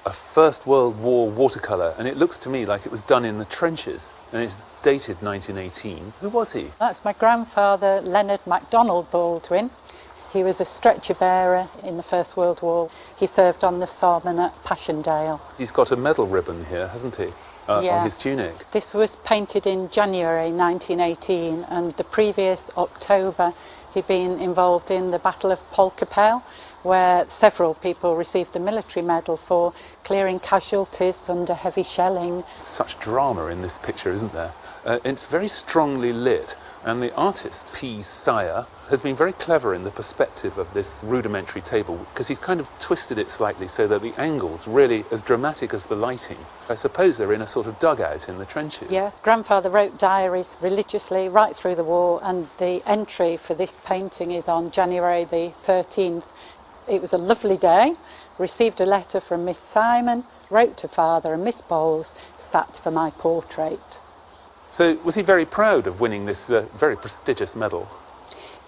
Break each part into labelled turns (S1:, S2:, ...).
S1: a First World War watercolour, and it looks to me like it was done in the trenches, and it's dated 1918. Who was he?
S2: That's my grandfather, Leonard MacDonald Baldwin. He was a stretcher bearer in the First World War. He served on the Somme and at Passchendaele.
S1: He's got a medal ribbon here, hasn't he? On his tunic.
S2: This was painted in January 1918, and the previous October he'd been involved in the Battle of Polkapelle, where several people received the military medal for clearing casualties under heavy shelling.
S1: Such drama in this picture, isn't there? It's very strongly lit, and the artist, P. Sire, has been very clever in the perspective of this rudimentary table, because he's kind of twisted it slightly so that the angle's really as dramatic as the lighting. I suppose they're in a sort of dugout in the trenches.
S2: Yes, grandfather wrote diaries religiously right through the war, and the entry for this painting is on January the 13th. It was a lovely day, received a letter from Miss Simon, wrote to Father, and Miss Bowles sat for my portrait.
S1: So was he very proud of winning this very prestigious medal?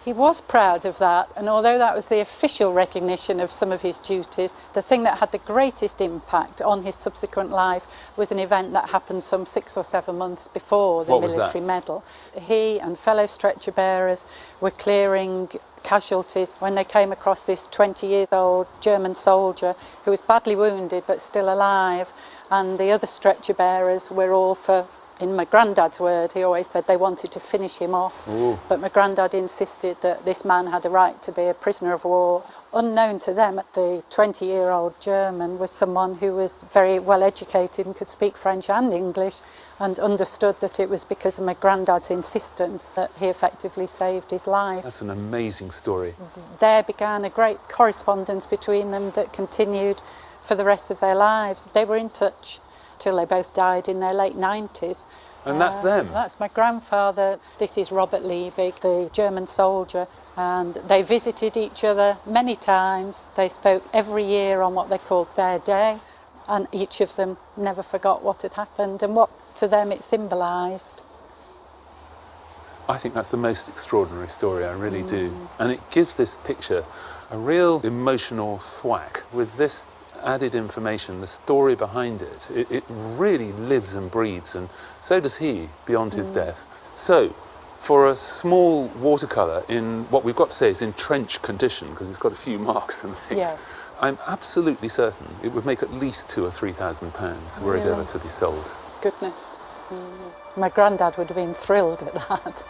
S2: He was proud of that, and although that was the official recognition of some of his duties, the thing that had the greatest impact on his subsequent life was an event that happened some 6 or 7 months before the military medal. He and fellow stretcher bearers were clearing casualties when they came across this 20-year-old German soldier who was badly wounded but still alive, and the other stretcher bearers were all for, in my granddad's word, he always said they wanted to finish him off. Ooh. But my granddad insisted that this man had a right to be a prisoner of war. Unknown to them, the 20-year-old German was someone who was very well educated and could speak French and English, and understood that it was because of my granddad's insistence that he effectively saved his life.
S1: That's an amazing story.
S2: There began a great correspondence between them that continued for the rest of their lives. They were in touch till they both died in their late 90s.
S1: And that's them?
S2: That's my grandfather. This is Robert Liebig, the German soldier, and they visited each other many times. They spoke every year on what they called their day, and each of them never forgot what had happened and what to them it symbolised.
S1: I think that's the most extraordinary story, I really do. And it gives this picture a real emotional thwack with this added information, the story behind it. It really lives and breathes, and so does he beyond his death. So, for a small watercolour in what we've got to say is in trench condition, because it's got a few marks and things,
S2: Yes.
S1: I'm absolutely certain it would make at least £2,000 or £3,000 were it ever to be sold.
S2: Goodness. My granddad would have been thrilled at that.